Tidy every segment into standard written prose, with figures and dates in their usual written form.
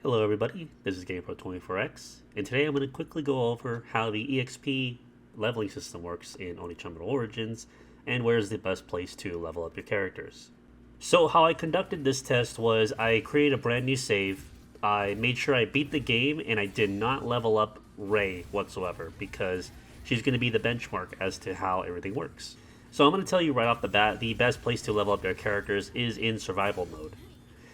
Hello everybody, this is GamePro24X, and today I'm going to quickly go over how the EXP leveling system works in Oneechanbara Origins, and where is the best place to level up your characters. So how I conducted this test was I created a brand new save, I made sure I beat the game, and I did not level up Ray whatsoever, because she's going to be the benchmark as to how everything works. So I'm going to tell you right off the bat, the best place to level up your characters is in survival mode.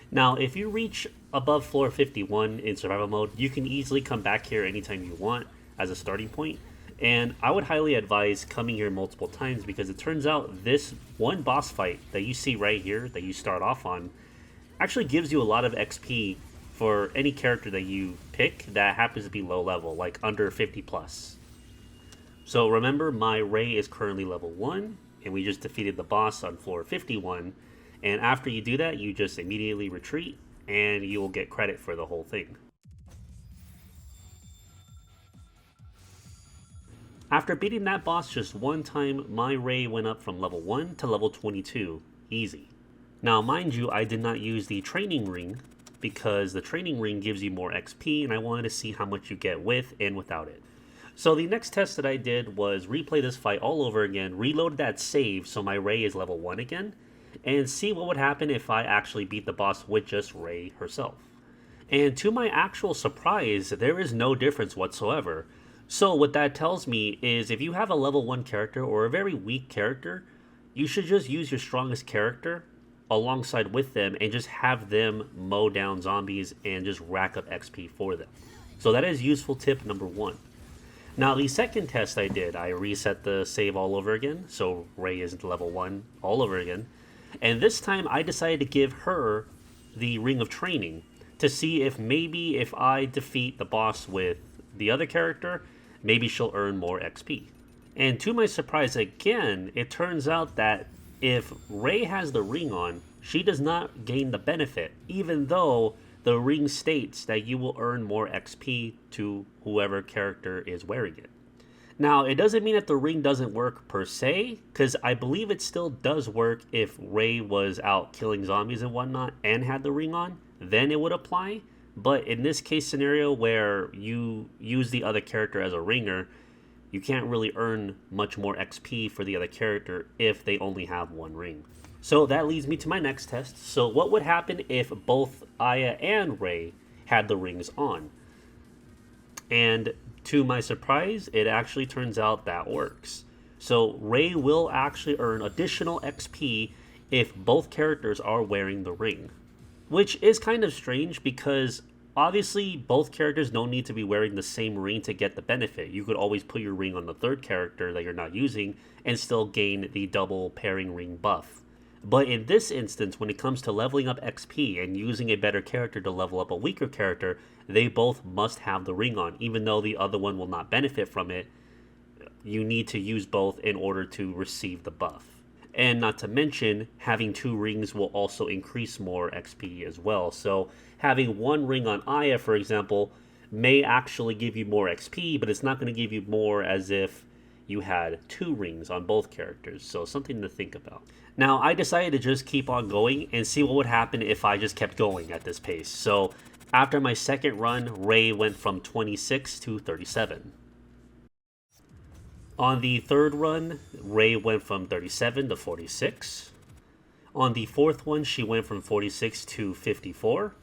Now, if you reach above floor 51 in survival mode, you can easily come back here anytime you want as a starting point. And I would highly advise coming here multiple times because it turns out this one boss fight that you see right here that you start off on actually gives you a lot of XP for any character that you pick that happens to be low level, like under 50 plus. So remember, my Ray is currently level 1, and we just defeated the boss on floor 51. And after you do that, you just immediately retreat, and you will get credit for the whole thing. After beating that boss just one time, my Ray went up from level 1 to level 22. Easy. Now, mind you, I did not use the training ring, because the training ring gives you more XP, and I wanted to see how much you get with and without it. So the next test that I did was replay this fight all over again, reload that save so my Ray is level 1 again, and see what would happen if I actually beat the boss with just Ray herself. And to my actual surprise, there is no difference whatsoever. So what that tells me is if you have a level 1 character or a very weak character, you should just use your strongest character alongside with them and just have them mow down zombies and just rack up XP for them. So that is useful tip number 1. Now the second test I did, I reset the save all over again, so Ray is level 1 all over again. And this time I decided to give her the Ring of Training to see if maybe if I defeat the boss with the other character, maybe she'll earn more XP. And to my surprise again, it turns out that if Ray has the ring on, she does not gain the benefit, even though the ring states that you will earn more XP to whoever character is wearing it. Now, it doesn't mean that the ring doesn't work per se, because I believe it still does work if Ray was out killing zombies and whatnot and had the ring on, then it would apply. But in this case scenario where you use the other character as a ringer, you can't really earn much more XP for the other character if they only have one ring. So that leads me to my next test. So what would happen if both Aya and Ray had the rings on? And to my surprise, it actually turns out that works. So Ray will actually earn additional XP if both characters are wearing the ring. Which is kind of strange because obviously both characters don't need to be wearing the same ring to get the benefit. You could always put your ring on the third character that you're not using and still gain the double pairing ring buff. But in this instance, when it comes to leveling up XP and using a better character to level up a weaker character, they both must have the ring on. Even though the other one will not benefit from it, you need to use both in order to receive the buff. And not to mention, having two rings will also increase more XP as well. So having one ring on Aya, for example, may actually give you more XP, but it's not going to give you more as if you had two rings on both characters. So something to think about. Now, I decided to just keep on going and see what would happen if I just kept going at this pace. So after my second run, Ray went from 26 to 37. On the third run, Ray went from 37 to 46. On the fourth one, she went from 46 to 54.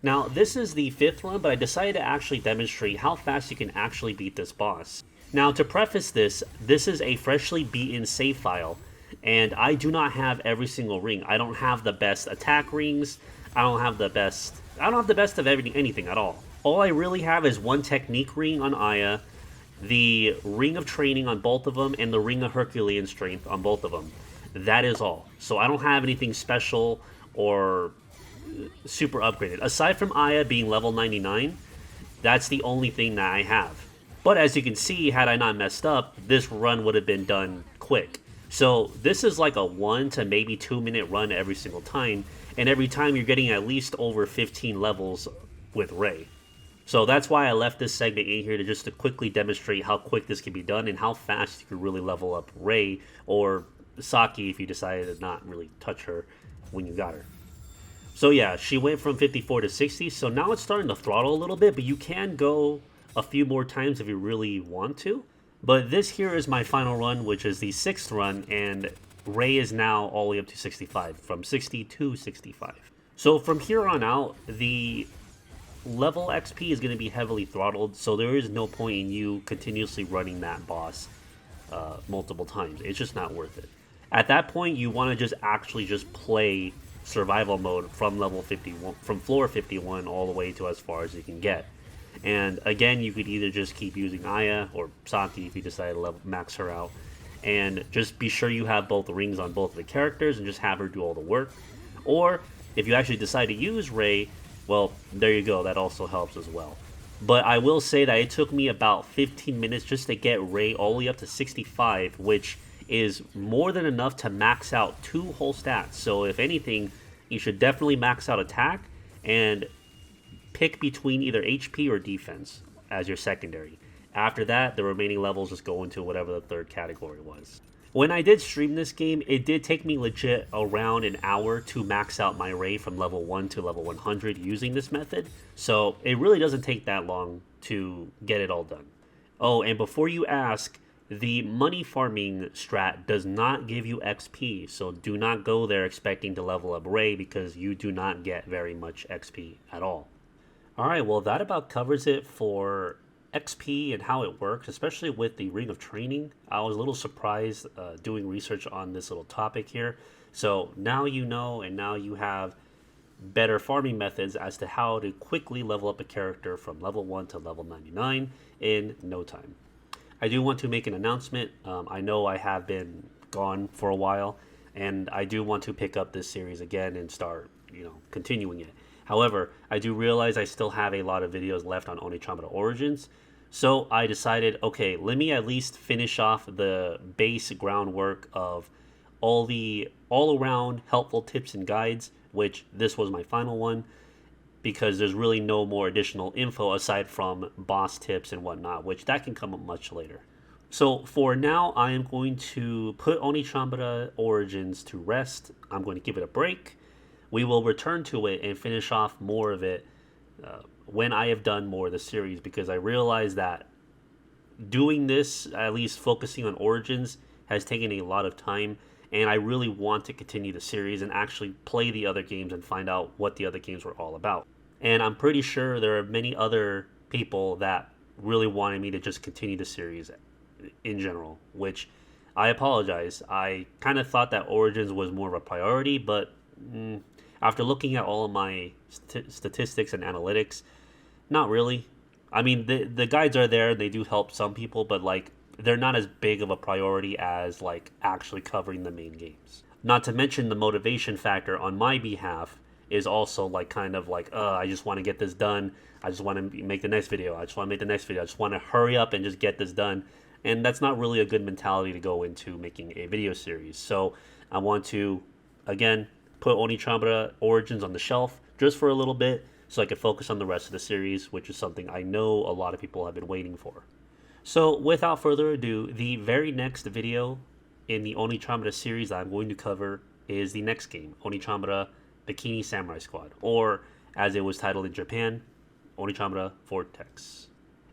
Now, this is the fifth run, but I decided to actually demonstrate how fast you can actually beat this boss. Now, to preface this, this is a freshly beaten save file, and I do not have every single ring. I don't have the best attack rings. I don't have the best of anything at all. All I really have is one technique ring on Aya, the Ring of Training on both of them, and the Ring of Herculean Strength on both of them. That is all. So I don't have anything special or super upgraded. Aside from Aya being level 99, that's the only thing that I have. But as you can see, had I not messed up, this run would have been done quick. So this is like a 1 to maybe 2 minute run every single time, and every time you're getting at least over 15 levels with Ray. So that's why I left this segment in here to quickly demonstrate how quick this can be done and how fast you can really level up Ray or Saki if you decided to not really touch her when you got her. So yeah, she went from 54 to 60. So now it's starting to throttle a little bit, but you can go a few more times if you really want to. But this here is my final run, which is the 6th run, and Ray is now all the way up to 65, from 60 to 65. So from here on out, the level XP is going to be heavily throttled, so there is no point in you continuously running that boss multiple times. It's just not worth it. At that point, you want to just actually just play survival mode from level 51, from floor 51 all the way to as far as you can get. And again, you could either just keep using Aya or Saki if you decide to max her out, and just be sure you have both the rings on both of the characters and just have her do all the work. Or if you actually decide to use Ray, well, there you go, that also helps as well. But I will say that it took me about 15 minutes just to get Ray all the way up to 65, which is more than enough to max out 2 whole stats. So if anything, you should definitely max out attack and pick between either HP or defense as your secondary. After that, the remaining levels just go into whatever the third category was. When I did stream this game, it did take me legit around an hour to max out my Ray from level 1 to level 100 using this method. So it really doesn't take that long to get it all done. Oh, and before you ask, the money farming strat does not give you XP, so do not go there expecting to level up Ray because you do not get very much XP at all. Alright, well that about covers it for XP and how it works, especially with the Ring of Training. I was a little surprised doing research on this little topic here. So now you know, and now you have better farming methods as to how to quickly level up a character from level 1 to level 99 in no time. I do want to make an announcement. I know I have been gone for a while, and I do want to pick up this series again and start, continuing it. However, I do realize I still have a lot of videos left on Oneechanbara Origins, so I decided, okay, let me at least finish off the base groundwork of all the all-around helpful tips and guides, which this was my final one, because there's really no more additional info aside from boss tips and whatnot, which that can come up much later. So for now, I am going to put Oneechanbara Origins to rest. I'm going to give it a break. We will return to it and finish off more of it when I have done more of the series, because I realize that doing this, at least focusing on Origins, has taken a lot of time, and I really want to continue the series and actually play the other games and find out what the other games were all about. And I'm pretty sure there are many other people that really wanted me to just continue the series in general, which I apologize. I kind of thought that Origins was more of a priority, but after looking at all of my statistics and analytics, not really. I mean, the guides are there, they do help some people, but they're not as big of a priority as actually covering the main games. Not to mention the motivation factor on my behalf is also I just want to get this done. I just want to make the next video. I just want to make the next video. I just want to hurry up and just get this done. And that's not really a good mentality to go into making a video series. So I want to, again, put Oneechanbara Origins on the shelf just for a little bit so I can focus on the rest of the series, which is something I know a lot of people have been waiting for. So without further ado, the very next video in the Oneechanbara series that I'm going to cover is the next game, Oneechanbara Bikini Samurai Squad, or as it was titled in Japan, Oneechanbara Vortex.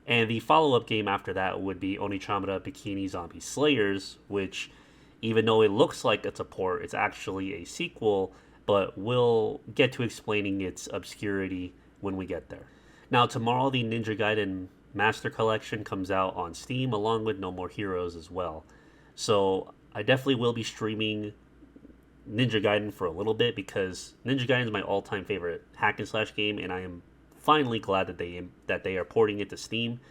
And the follow-up game after that would be Oneechanbara Bikini Zombie Slayers, which, even though it looks like it's a port, it's actually a sequel, but we'll get to explaining its obscurity when we get there. Now, tomorrow the Ninja Gaiden Master Collection comes out on Steam, along with No More Heroes as well. So I definitely will be streaming Ninja Gaiden for a little bit, because Ninja Gaiden is my all-time favorite hack and slash game, and I am finally glad that they are porting it to Steam.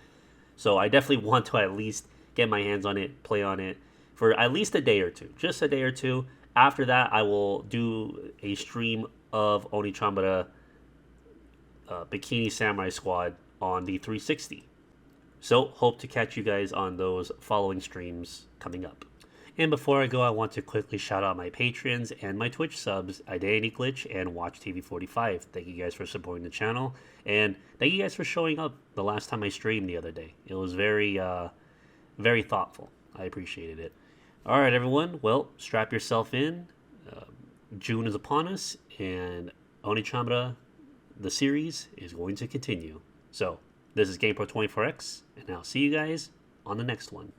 So I definitely want to at least get my hands on it, play on it for at least a day or two, just a day or two. After that, I will do a stream of Oneechanbara Bikini Samurai Squad on the 360. So hope to catch you guys on those following streams coming up. And before I go, I want to quickly shout out my Patreons and my Twitch subs, Identity Glitch and Watch TV 45. Thank you guys for supporting the channel, and thank you guys for showing up the last time I streamed the other day. It was very thoughtful. I appreciated it. All right, everyone. Well, strap yourself in. June is upon us, and Oneechanbara, the series, is going to continue. So, this is GamePro24X, and I'll see you guys on the next one.